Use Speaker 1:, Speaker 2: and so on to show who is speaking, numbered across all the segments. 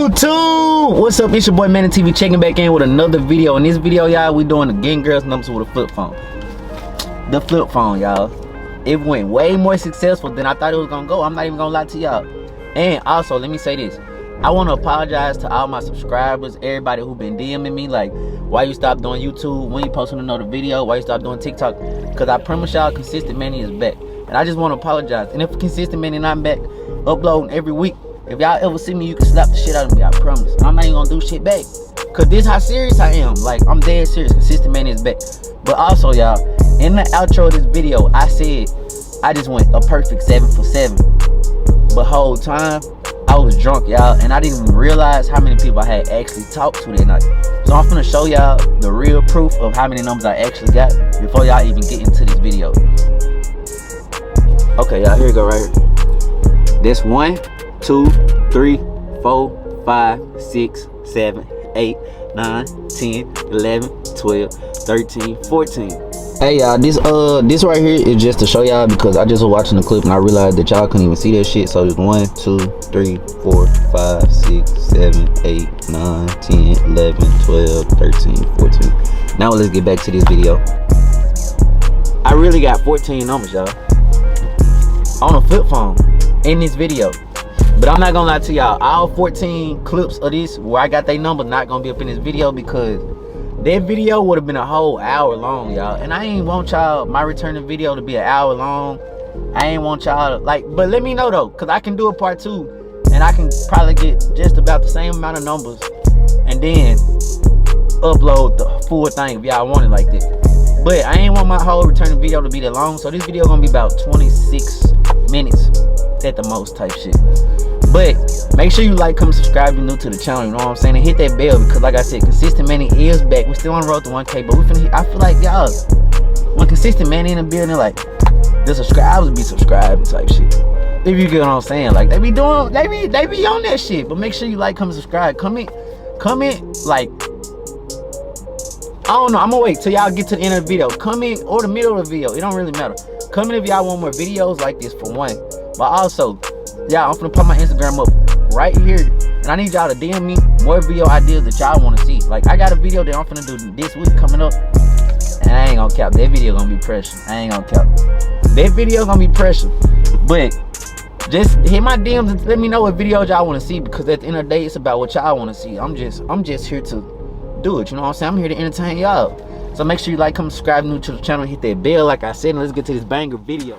Speaker 1: YouTube, what's up? It's your boy Manny TV checking back in with another video. In this video, y'all, we doing the Getting Girls numbers with a flip phone. The flip phone, y'all. It went way more successful than I thought it was gonna go. I'm not even gonna lie to y'all. And also, let me say this. I want to apologize to all my subscribers, everybody who been DMing me like, why you stop doing YouTube, when you posting another video, why you stop doing TikTok? Because I promise y'all, Consistent Manny is back. And I just want to apologize. And if Consistent Manny not back, uploading every week, if y'all ever see me, you can slap the shit out of me, I promise. And I'm not even gonna do shit back. Cause this how serious I am. Like, I'm dead serious. Consistent Manny is back. But also, y'all, in the outro of this video, I said I just went a perfect 7 for 7. But whole time, I was drunk, y'all, and I didn't even realize how many people I had actually talked to that night. So I'm finna show y'all the real proof of how many numbers I actually got before y'all even get into this video. Okay, y'all, here we go right here. This 1, 2, 3, 4, 5, 6, 7, 8, 9, 10, 11, 12, 13, 14. Hey y'all, this right here is just to show y'all because I just was watching the clip and I realized that y'all couldn't even see that shit. So it's 1, 2, 3, 4, 5, 6, 7, 8, 9, 10, 11, 12, 13, 14. Now let's get back to this video. I really got 14 numbers, y'all, on a flip phone in this video. But I'm not gonna lie to y'all, all 14 clips of this where I got their number not gonna be up in this video because that video would have been a whole hour long, y'all. And I ain't want y'all, my returning video to be an hour long. I ain't want y'all to, like, but let me know though, cause I can do a part 2 and I can probably get just about the same amount of numbers and then upload the full thing if y'all want it like that. But I ain't want my whole returning video to be that long, so this video gonna be about 26 minutes at the most type shit. But make sure you like, comment, subscribe if you're new to the channel, you know what I'm saying? And hit that bell because like I said, Consistent Manny is back. We're still on the road to 1K, but we finna hit, I feel like y'all, when Consistent Manny in the building, like, the subscribers be subscribing type shit. If you get what I'm saying, like, they be doing, they be on that shit. But make sure you like, comment, subscribe, comment, like, I don't know, I'm gonna wait till y'all get to the end of the video. Comment or the middle of the video, it don't really matter. Comment if y'all want more videos like this for one. But also, yeah, I'm finna put my Instagram up right here, and I need y'all to DM me more video ideas that y'all want to see. Like, I got a video that I'm finna do this week coming up, and I ain't gonna cap. That video gonna be pressure. I ain't gonna cap. That video gonna be pressure. But just hit my DMs and let me know what videos y'all want to see, because at the end of the day, it's about what y'all want to see. I'm just here to do it. You know what I'm saying? I'm here to entertain y'all. So make sure you like, comment, subscribe, new to the channel, hit that bell, like I said, and let's get to this banger video.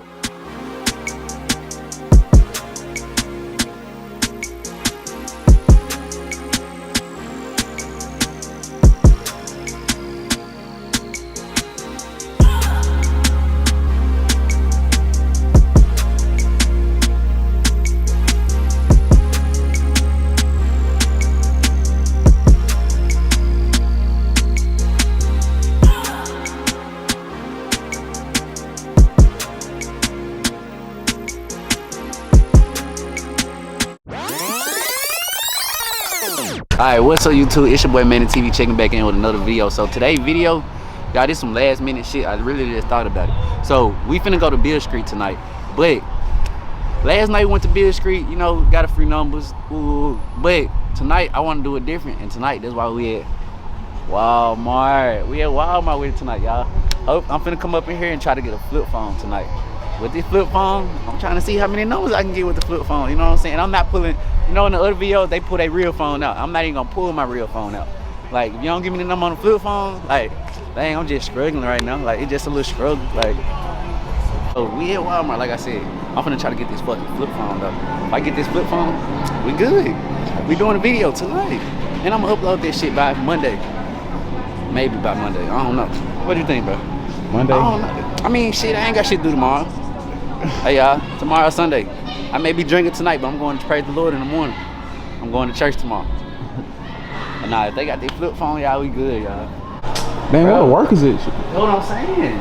Speaker 1: Alright, what's up YouTube? It's your boy Manny TV checking back in with another video. So today's video, y'all, this some last minute shit. I really just thought about it. So we finna go to Beale Street tonight. But last night we went to Beale Street, you know, got a free numbers. Ooh. But tonight I wanna do it different. And tonight that's why we at Walmart. We at Walmart with it tonight, y'all. I'm finna come up in here and try to get a flip phone tonight. With this flip phone, I'm trying to see how many numbers I can get with the flip phone, you know what I'm saying? And I'm not pulling, you know, in the other videos, they pull their real phone out. I'm not even gonna pull my real phone out. Like, if you don't give me the number on the flip phone, like, dang, I'm just struggling right now. Like, it's just a little struggle, like. So we at Walmart, like I said. I'm gonna try to get this fucking flip phone though. If I get this flip phone, we good. We doing a video tonight. And I'm gonna upload this shit by Monday. Maybe by Monday, I don't know. What do you think, bro?
Speaker 2: Monday?
Speaker 1: I don't know. I mean, shit, I ain't got shit to do tomorrow. Hey y'all, tomorrow's Sunday. I may be drinking tonight, but I'm going to praise the Lord in the morning. I'm going to church tomorrow. But nah, if they got their flip phone, y'all, we good, y'all.
Speaker 2: Man, what work is it?
Speaker 1: That's what I'm saying.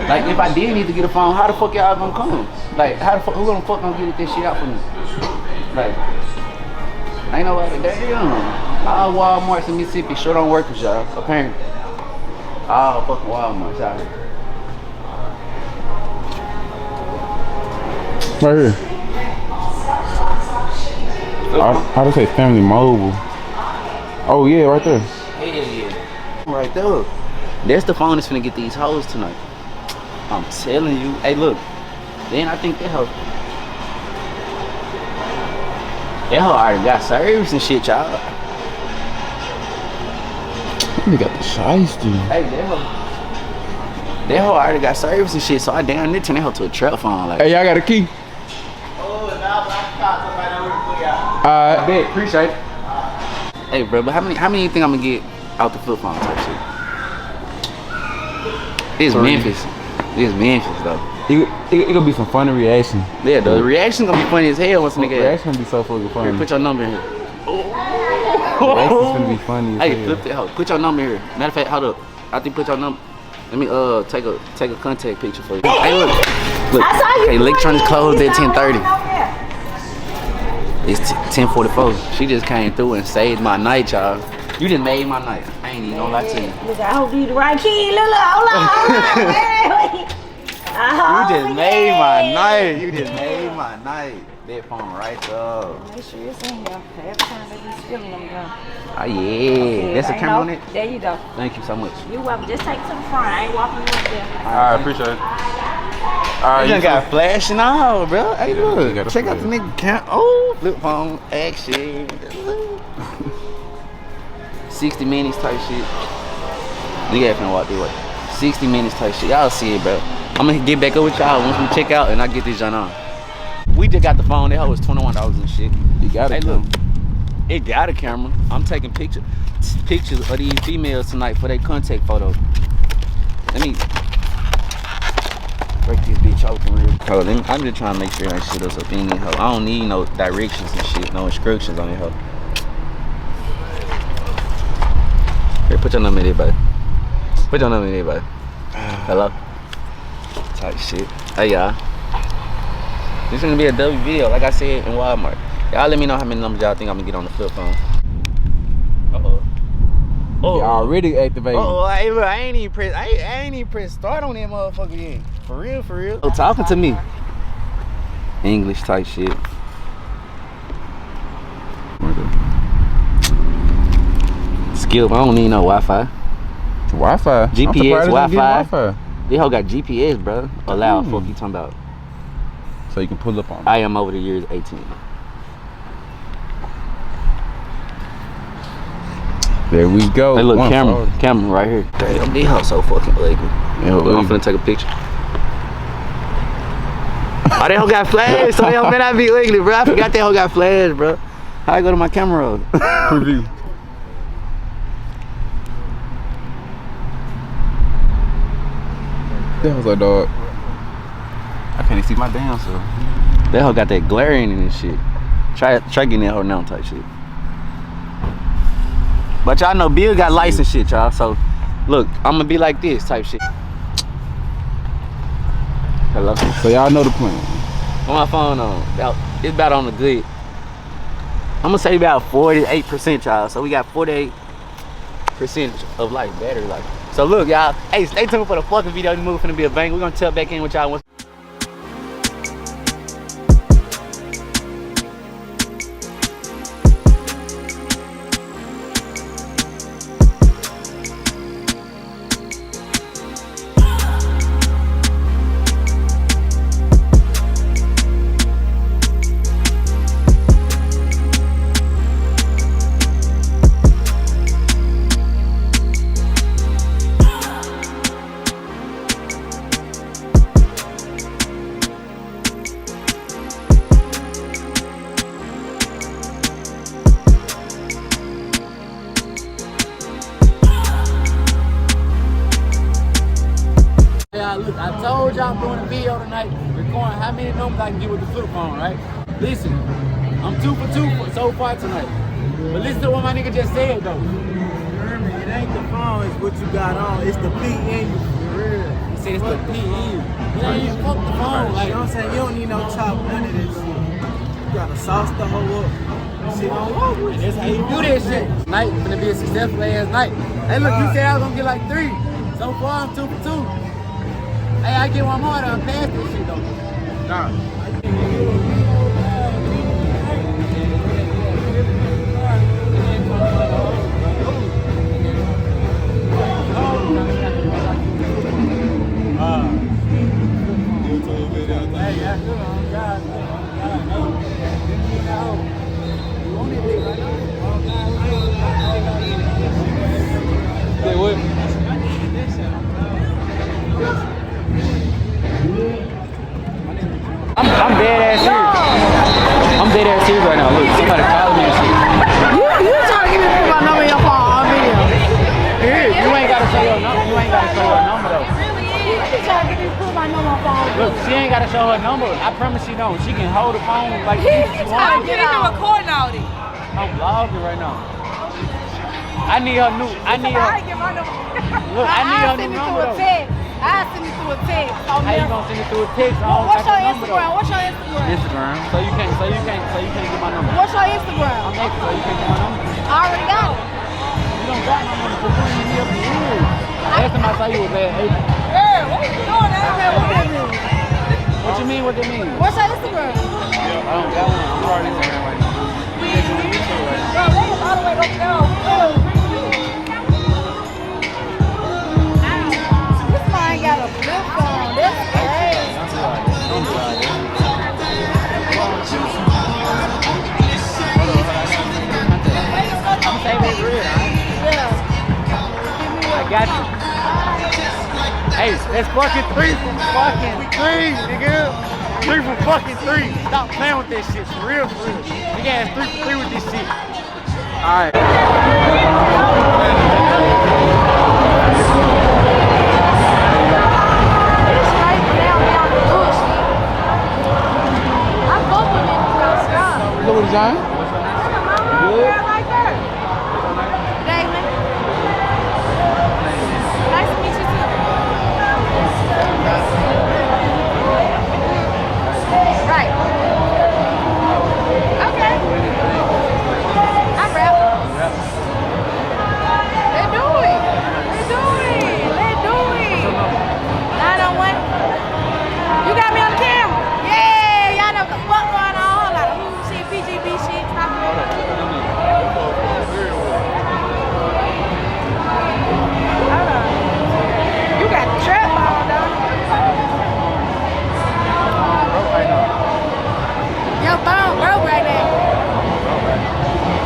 Speaker 1: Like, if I did need to get a phone, how the fuck y'all gonna come? Like, how the fuck, who gonna fuck gonna get this shit out for me? Like, ain't nobody, damn. All Walmarts in Mississippi sure don't work with y'all, apparently. All fucking Walmarts out here.
Speaker 2: Right here. How to say family mobile? Oh yeah, right there.
Speaker 1: Yeah. Right there. That's the phone that's finna get these hoes tonight. I'm telling you. Hey, look. Then I think that hoe already got service and shit, y'all.
Speaker 2: They got the shiesty.
Speaker 1: Hey, that hoe already got service and shit, so I damn near turned that hoe to a trap phone. Like,
Speaker 2: Hey, y'all got a key?
Speaker 1: oh, now I got somebody over here.
Speaker 2: I bet. Appreciate it.
Speaker 1: Hey, bro, but how many you think I'm gonna get out the flip phone type shit? It's
Speaker 2: 3.
Speaker 1: Memphis. It's Memphis though.
Speaker 2: It gonna be some funny reaction.
Speaker 1: Yeah, the reaction gonna be funny as hell once a nigga.
Speaker 2: Reaction gonna be so fucking funny.
Speaker 1: Here, put your number in here.
Speaker 2: Reaction's gonna be funny as
Speaker 1: Hey,
Speaker 2: hell.
Speaker 1: flip that hoe. Put your number here. Matter of fact, hold up. I think put your number. Let me take a contact picture for you. Hey, look. Hey, electronics closed at 10:30. It's 10:44. She just came through and saved my night, y'all. You just made my night. I ain't even gonna lie to you.
Speaker 3: Look, I hope you the right key. Look, hold on.
Speaker 1: You just made my night. You just made my night. That phone right there.
Speaker 3: Make sure it's in here. Every time they be spilling them down.
Speaker 1: Oh yeah. That's a camera on it?
Speaker 3: There you go.
Speaker 1: Thank you so much.
Speaker 3: You welcome. Just take it to the front. I ain't walking you up there.
Speaker 2: Alright, appreciate it. Alright,
Speaker 1: You done got flash and all, bro. Hey,
Speaker 2: you
Speaker 1: look.
Speaker 2: gotta
Speaker 1: Check out the
Speaker 2: flash.
Speaker 1: nigga count. Oh, flip phone action. 60 minutes type shit. Nigga finna walk this way. 60 minutes type shit. Y'all see it, bro. I'm gonna get back up with y'all once we check out and I get this joint on. We just got the phone. That hoe was $21 and shit.
Speaker 2: You got
Speaker 1: Hey,
Speaker 2: it.
Speaker 1: look. It got a camera. I'm taking pictures of these females tonight for their contact photo. Let me break this bitch open real quick. I'm just trying to make sure I shit us up in this hoe. I don't need no directions and shit, no instructions on this hoe. Here, put your number in there, buddy. Put your number in there, buddy. Hello? Type shit. Hey, y'all. This is gonna be a W video, like I said in Walmart. Y'all let me know how many numbers y'all think I'm gonna get on the flip phone. Uh-oh.
Speaker 2: You already activated.
Speaker 1: Oh, hey, look, I ain't even press start on that motherfucker yet. For real, for real. Oh, talking to me. English type shit. Skip, I don't need no Wi-Fi.
Speaker 2: Wi-Fi.
Speaker 1: GPS, Wi-Fi.
Speaker 2: Wi-Fi.
Speaker 1: This hoe got GPS, bro. Allow, fuck you talking about.
Speaker 2: So you can pull up on it.
Speaker 1: I am over the years 18.
Speaker 2: There we go.
Speaker 1: Hey, look,
Speaker 2: One
Speaker 1: camera
Speaker 2: forward.
Speaker 1: camera right here. Damn, this house so fucking ugly.
Speaker 2: Yeah,
Speaker 1: Look, I'm
Speaker 2: ugly.
Speaker 1: finna take a picture. Oh, that hoe got flash, so that hoe better not be ugly, bro. I forgot that hoe got flash, bro. How I go to my camera roll?
Speaker 2: Preview. That was a dog.
Speaker 1: I can't even see my damn self. That hoe got that glare in it and shit. Try getting that hoe now type shit. But y'all know Bill got license shit, y'all. So, look, I'm gonna be like this type shit. Hello?
Speaker 2: So y'all know the plan.
Speaker 1: On my phone on. It's about on the good. I'm gonna say about 48%, y'all. So we got 48% of like battery life. So look, y'all. Hey, stay tuned for the fucking video. This movie finna be a bang. We're gonna tell back in with y'all once. Yeah, look, I told y'all I'm doing a video tonight, recording how many numbers I can get with the flip phone, right? Listen, I'm 2 for 2 so far tonight. But listen to what my nigga just said, though.
Speaker 4: Remember, it ain't the phone, it's what you got on. It's the P in you, for real.
Speaker 1: He said it's the PE. It ain't even fuck the phone.
Speaker 4: You
Speaker 1: Like,
Speaker 4: know what I'm saying? You don't need no chop, none of this shit. You gotta sauce the hoe up. Shit don't walk with
Speaker 1: and
Speaker 4: you.
Speaker 1: that's how you do that shit. Night gonna be a successful ass night. Hey, look, you said I was gonna get like 3. So far, I'm 2 for 2. Hey, I get one more to pass this shit, though.
Speaker 4: Nah.
Speaker 1: She ain't gotta show her number. I promise she don't. She can hold the phone like she
Speaker 3: How
Speaker 1: wants.
Speaker 3: get out? Recording all this.
Speaker 1: I'm vlogging right now. I need her new. I need her.
Speaker 3: Get my number.
Speaker 1: Look, I need her new number though.
Speaker 3: I send it through a text.
Speaker 1: How you gonna send it through a text? I don't
Speaker 3: What's
Speaker 1: got
Speaker 3: your
Speaker 1: your number
Speaker 3: Instagram?
Speaker 1: though.
Speaker 3: What's your Instagram?
Speaker 1: Instagram. So you can't get my number.
Speaker 3: What's your Instagram?
Speaker 1: I'm next, so you can't get my number.
Speaker 3: I already got it.
Speaker 1: You don't got my number for putting me up for years. Last time I saw you was at April.
Speaker 3: Girl, what you doing out here? What that mean?
Speaker 1: What you mean? What that mean?
Speaker 3: What's your Instagram?
Speaker 1: I don't got one. I'm already Instagram right now.
Speaker 3: Bro, they is all the way up there. This man got a flip phone. That's crazy.
Speaker 1: I'm saving it real,
Speaker 3: Yeah.
Speaker 1: I got you. Hey, that's fucking 3 from fucking 3, nigga. 3 from fucking 3. Stop playing with that shit. For real, for real. Nigga has 3 for 3 with this shit. Alright.
Speaker 2: Look what it's on.
Speaker 1: Good?
Speaker 3: Nice to meet you too. Right. Okay. I rap. Let's do it. Let's do it. Let's do it. 901. You got me on the camera. Yeah, y'all know what the fuck going on. Hold on. Shit, PGB shit. Stop it. Hold on. You got the trap ball, though. Your phone broke right now.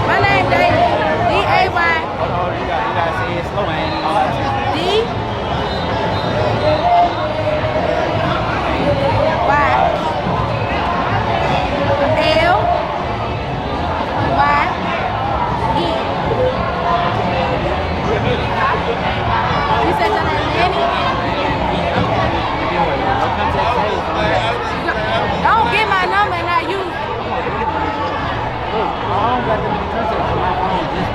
Speaker 3: My name David. D-A-Y.
Speaker 1: Hold on, you gotta say it slow, man.
Speaker 3: D. Y. L. Y. E. You said your name Danny? Don't get my number and not use it.
Speaker 1: Look, I don't got that many contacts on my phone. Just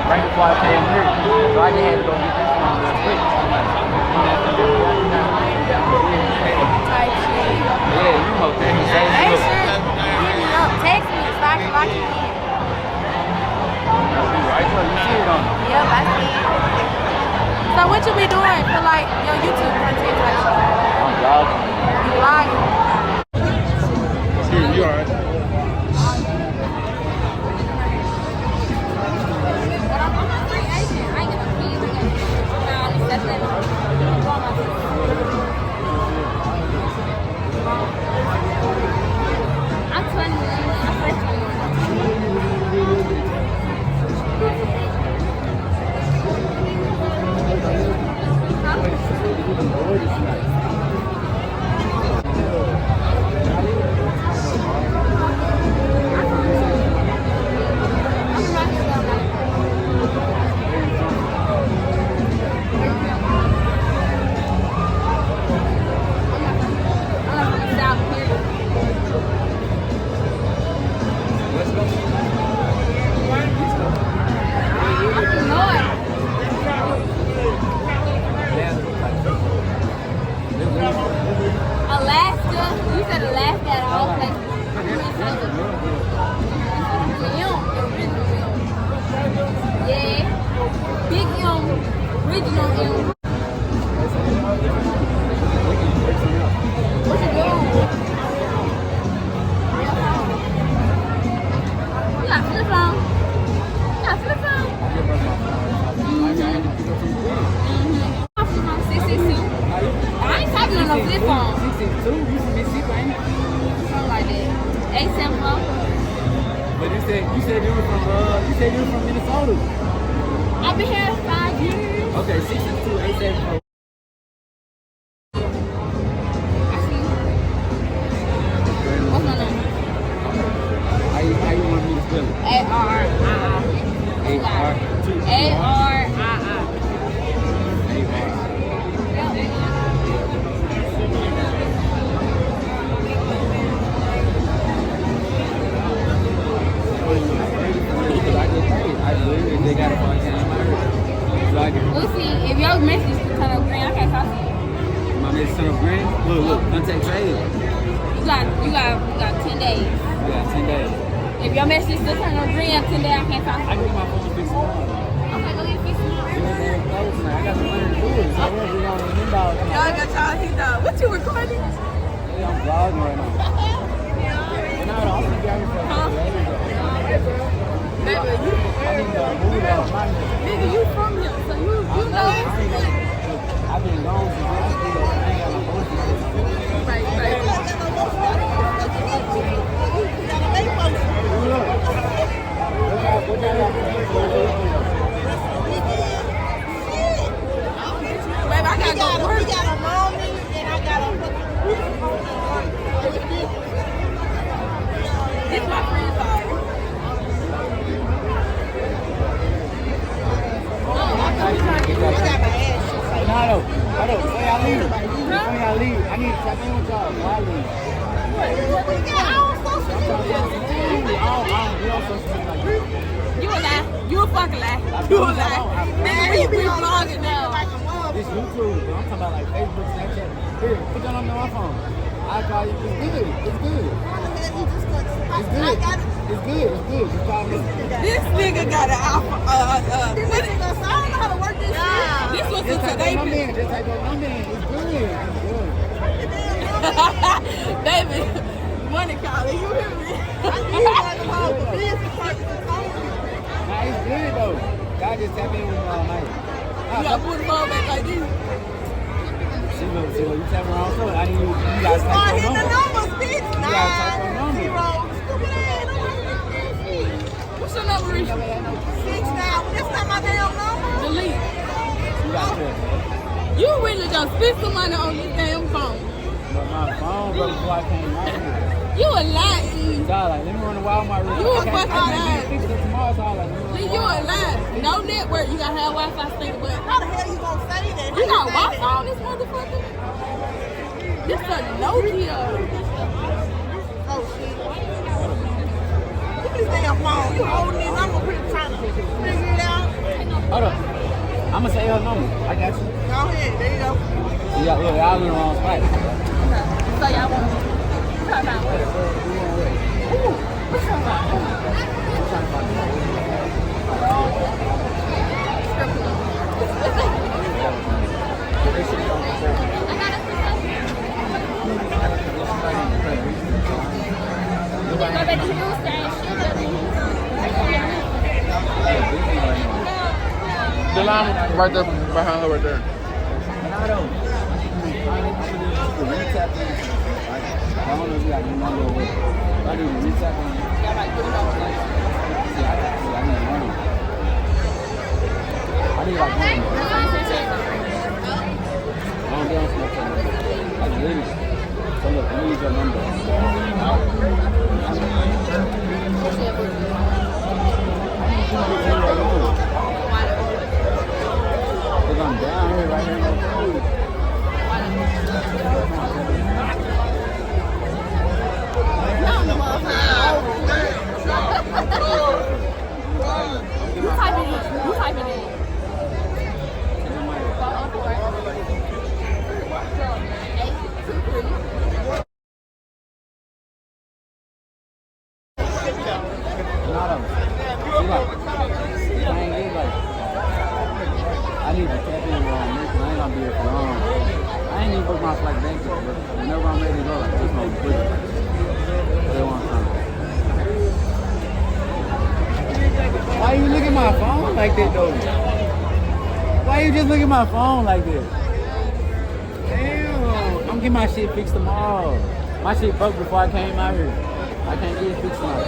Speaker 1: right before I came here. So I just had to go get this phone real quick.
Speaker 3: Type shit.
Speaker 1: Yeah, you know that.
Speaker 3: Make sure you hit me up. Text me so I can lock you in.
Speaker 1: Right there, you see it on.
Speaker 3: Yep, I see it. So what you be doing for like your YouTube content type shit?
Speaker 1: I'm vlogging.
Speaker 3: You vlogging?
Speaker 2: You alright?
Speaker 5: Alaska, you said Alaska at all places. Yeah, big original What you doing? You got flip phone? You got flip phone? I'm from 662. I ain't talking on no flip phone.
Speaker 1: 662, you should be sick, ain't it?
Speaker 5: Something like that. 874.
Speaker 1: But you said you were from Minnesota.
Speaker 5: I've been here 5 years.
Speaker 1: Okay, 662, 874.
Speaker 5: I see. What's my name?
Speaker 1: How you want me to spell it?
Speaker 5: A-R-I-I. A-R-I-I.
Speaker 1: They got it for you. So I can.
Speaker 5: We'll see. If your message turn up green, I can't talk to you.
Speaker 1: My message turn up green. Look, contact Trade.
Speaker 5: You got 10 days.
Speaker 1: I got 10 days.
Speaker 5: If your message still turn up green after 10 days, I can't talk to
Speaker 1: I
Speaker 5: you.
Speaker 1: get my phone fixed tomorrow.
Speaker 5: Okay, go get fixed tomorrow.
Speaker 1: I got some money to do it. So I won't be on the inbound.
Speaker 3: Y'all got y'all heat up. What you recording?
Speaker 1: Yeah, I'm vlogging right now. And I'm gonna be out here for a couple days.
Speaker 3: Baby, you,
Speaker 1: I need to move out.
Speaker 3: nigga, you from here, so you know.
Speaker 1: I've been gone since last week. I ain't got my motion.
Speaker 3: Right. Baby, I gotta go to work.
Speaker 6: We got a mommy and I got a
Speaker 3: It's my friend's house.
Speaker 1: No. When I leave, I need to tap in with y'all. Why leave?
Speaker 6: we got our social media.
Speaker 3: You a lie. You a fucking lie. You a lie. Nigga, we vlogging now.
Speaker 1: This YouTube, but I'm talking about like Facebook, Snapchat. Here, put that on my phone. I call you. It's good. It's good. Just call me.
Speaker 3: This nigga got an alpha.
Speaker 6: I don't know how to work this shit.
Speaker 3: This was
Speaker 1: Just
Speaker 3: a
Speaker 1: type
Speaker 3: today
Speaker 1: your number
Speaker 3: picture.
Speaker 1: in. Just type your number in. It's good.
Speaker 3: Baby, money calling. You hear me?
Speaker 1: Nah, it's good though. God just tap in with me all night.
Speaker 3: You gotta put the phone back like this.
Speaker 1: See, look, you tap around so I need you guys type your number. You gotta type your number.
Speaker 3: What's your number, Risha? Delete.
Speaker 1: You got to.
Speaker 3: You really just spent some money on this damn phone.
Speaker 1: But my phone, bro, before I came out here.
Speaker 3: You a lie.
Speaker 1: So I like, let me run a Walmart real
Speaker 3: You a
Speaker 1: quick.
Speaker 3: fucking
Speaker 1: I can't
Speaker 3: lie.
Speaker 1: fix it tomorrow, so I like, let me run
Speaker 3: See,
Speaker 1: a
Speaker 3: you a
Speaker 1: Walmart.
Speaker 3: lie. No network. You gotta have Wi-Fi stick, but
Speaker 6: How the hell you gonna say that?
Speaker 3: you got Wi-Fi on this motherfucker? This a Nokia.
Speaker 6: Oh shit. Look at this damn phone. You holding it. I'm gonna trying to figure it out.
Speaker 1: Hold up. I'm gonna say her number. I got you.
Speaker 6: Go ahead. There you go.
Speaker 1: Yeah, y'all in the wrong spot.
Speaker 5: So y'all want to talk about Go back to Houston and
Speaker 2: The line right there behind her right there.
Speaker 1: I don't know if you got your number or what. I need to retap on you. I need like one. I don't get on Snapchat. Like literally. So look, I need your number. Because I'm down here right here in the food.
Speaker 5: You type it in.
Speaker 1: I need to tap in on this, and I ain't gonna be here for long. I ain't even book my flight back yet, but whenever I'm ready to go, like, just gonna be quick. They want time. Why you look at my phone like that, though? Why you just look at my phone like this? Damn, I'm getting my shit fixed tomorrow. My shit broke before I came out here. I can't get it fixed tomorrow.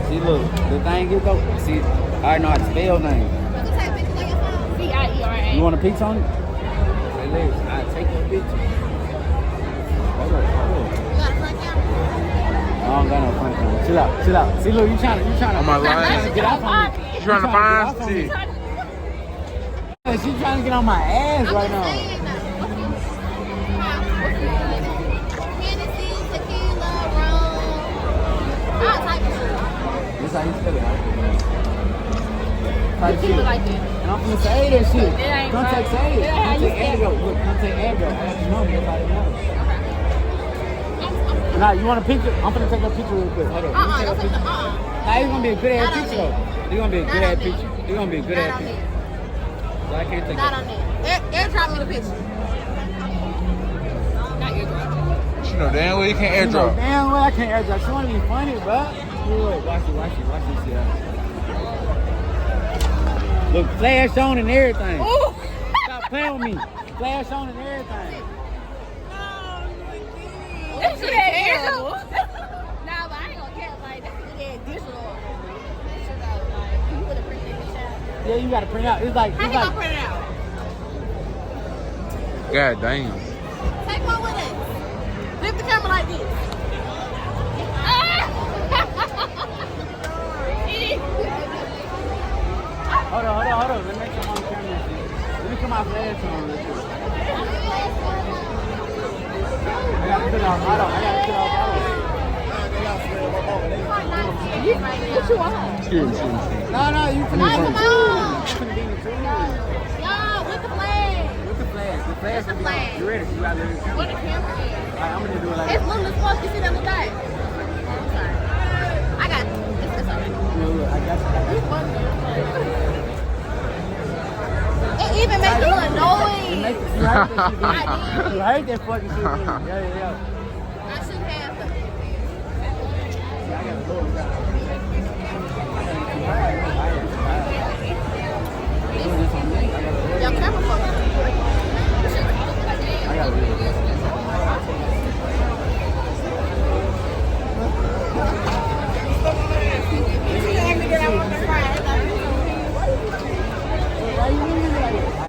Speaker 1: See, look, the thing is though, see, I know how to spell names.
Speaker 5: CIERA.
Speaker 1: You want a picture on it? Say this, I'll take your picture. Hold up. I don't got no front camera. Chill out. See, look, you trying to
Speaker 2: On my line.
Speaker 1: get off on me.
Speaker 2: She trying to find shit.
Speaker 1: She trying to get on my ass right now. This That's how you spell it, right?
Speaker 5: You keep it like this.
Speaker 1: And I'm gonna say that shit.
Speaker 5: It ain't
Speaker 1: Contact
Speaker 5: right.
Speaker 1: say it.
Speaker 5: It ain't how you
Speaker 1: Contact
Speaker 5: spell it.
Speaker 1: Andro. Look, contact Andro. I got your number. Everybody knows. Now, you want a picture? I'm gonna take a picture real quick. Hold on. Let me take a
Speaker 6: Don't take
Speaker 1: picture.
Speaker 6: the
Speaker 1: Now, it's gonna be a good ass
Speaker 6: Not on
Speaker 1: picture
Speaker 6: me.
Speaker 1: though. It's gonna be a good
Speaker 6: Not
Speaker 1: ass
Speaker 6: on me.
Speaker 1: picture. It's gonna be a good
Speaker 6: Not
Speaker 1: ass
Speaker 6: on
Speaker 1: picture.
Speaker 6: it.
Speaker 1: So I can't take
Speaker 6: Not
Speaker 1: it.
Speaker 6: on it. Airdrop me the picture.
Speaker 5: Not your drop.
Speaker 2: You know damn well you can't
Speaker 1: You know
Speaker 2: airdrop.
Speaker 1: damn well I can't airdrop. She wanna be funny, bro. Look, watch this shit out. Look, flash on and everything.
Speaker 6: Ooh.
Speaker 1: Stop playing with me. Flash on and everything.
Speaker 5: This shit terrible. Nah, but I ain't gonna care. Like, this is the additional. This shit out, like, you would appreciate the shot.
Speaker 1: Yeah, you gotta print out. It's like,
Speaker 6: How
Speaker 1: it's
Speaker 6: you gonna
Speaker 1: like,
Speaker 6: print it out?
Speaker 2: God damn.
Speaker 6: Take one with us. Flip the camera like this.
Speaker 1: hold on. Let me make sure I'm on the camera. Let me put my flash on real quick. I gotta put it off. Hold on. I gotta put it off.
Speaker 5: What you want?
Speaker 1: No, you can
Speaker 6: Come on.
Speaker 1: You can be in the too.
Speaker 6: Y'all, with the flag.
Speaker 1: With the flash. The flash.
Speaker 6: With the flag.
Speaker 1: You ready? You gotta let it.
Speaker 6: What the camera is.
Speaker 1: Alright, I'm gonna do it like
Speaker 6: It's
Speaker 1: that.
Speaker 6: little as fuck. You see that little thing? I'm sorry. I got it. It's alright.
Speaker 1: Look, I got you.
Speaker 6: It even makes a little noise.
Speaker 1: You heard that shit, didn't you? You heard that fucking shit, didn't you? Yeah.
Speaker 6: I should have them.
Speaker 1: I gotta go.
Speaker 6: Your camera focus.
Speaker 1: I gotta do it.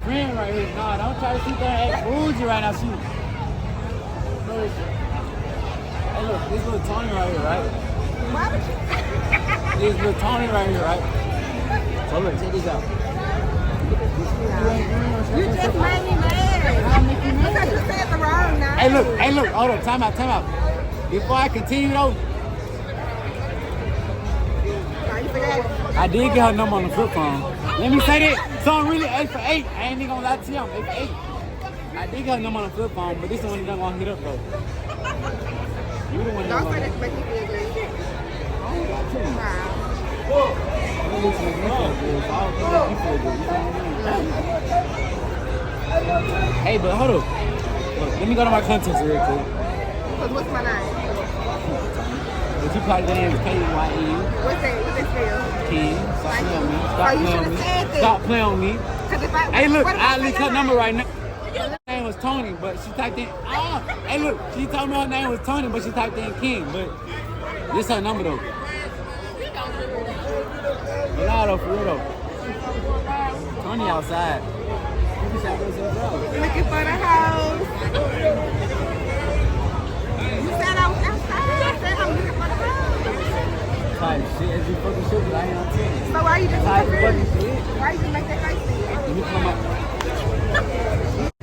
Speaker 1: Friend right here. Nah, don't try to sit there and act bougie right now. She. No, hey, look, this little Tony right here, right? This little Tony right here, right? So look, check this out.
Speaker 6: You just made me mad. Because you said the wrong name.
Speaker 1: Hey, look, hold on, time out. Before I continue though, I did get her number on the flip phone. Let me say that. So I'm really 8 for 8. I ain't even gonna lie to you, I'm 8 for 8. I did get her number on the flip phone, but this is the one you don't want to hit up though. You the one that
Speaker 6: Don't
Speaker 1: want
Speaker 6: say
Speaker 1: to
Speaker 6: that to make me feel good. Nah.
Speaker 1: Hey, but hold up. Look, let me go to my contacts real quick.
Speaker 6: Because what's my name?
Speaker 1: But you probably didn't pay YE.
Speaker 6: What's that spell?
Speaker 1: Kid, stop playing on me.
Speaker 6: Oh, you should've said that.
Speaker 1: Stop playing on me.
Speaker 6: Because if I...
Speaker 1: Hey, look,
Speaker 6: what if I
Speaker 1: I
Speaker 6: say
Speaker 1: leaked
Speaker 6: your
Speaker 1: her number
Speaker 6: name?
Speaker 1: right now. Her name was Tony, but she typed in. Hey, look, she told me her name was Tony, but she typed in King. But this her number though. But nah, though, for real though. Tony outside. You can
Speaker 6: Looking for the house. You said I was outside. I said I'm looking for the house.
Speaker 1: type shit as you fucking shit, but I ain't on TV.
Speaker 6: So why you just
Speaker 1: Type fucking
Speaker 6: confused?
Speaker 1: shit.
Speaker 6: Why you just make that face then?
Speaker 1: Let me come up.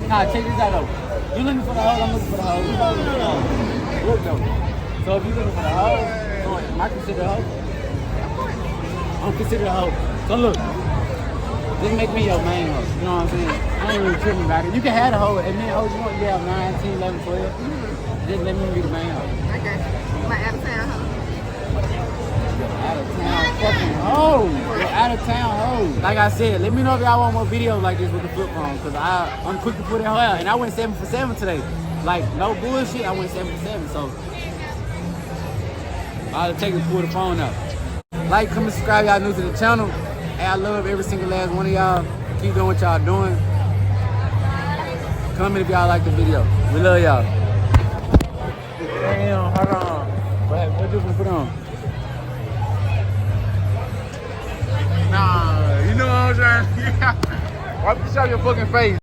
Speaker 1: Nah, check this out though. You looking for the hoe, I'm looking for the hoe. Look though. So if you looking for the hoe, am I considered a hoe? I'm considered a hoe. So look, just make me your main hoe. You know what I'm saying? I ain't really tripping about it. You can have the hoe, and then hoe you want, you have 9, 10, 11, 12. Just let me be the main hoe.
Speaker 6: I got you. My out of town hoe.
Speaker 1: Out of town fucking hoe. Out of town hoe. Like I said, let me know if y'all want more videos like this with the flip phone, because I'm quick to put it out. And I went 7 for 7 today. Like, no bullshit, I went 7 for 7. So I'll take it and pull the phone out. Like, comment, subscribe, y'all new to the channel. Hey, I love every single last one of y'all. Keep doing what y'all doing. Comment if y'all like the video. We love y'all. Damn, hold on. What you gonna put on?
Speaker 2: Nah, you know what I'm saying? Why don't you show your fucking face?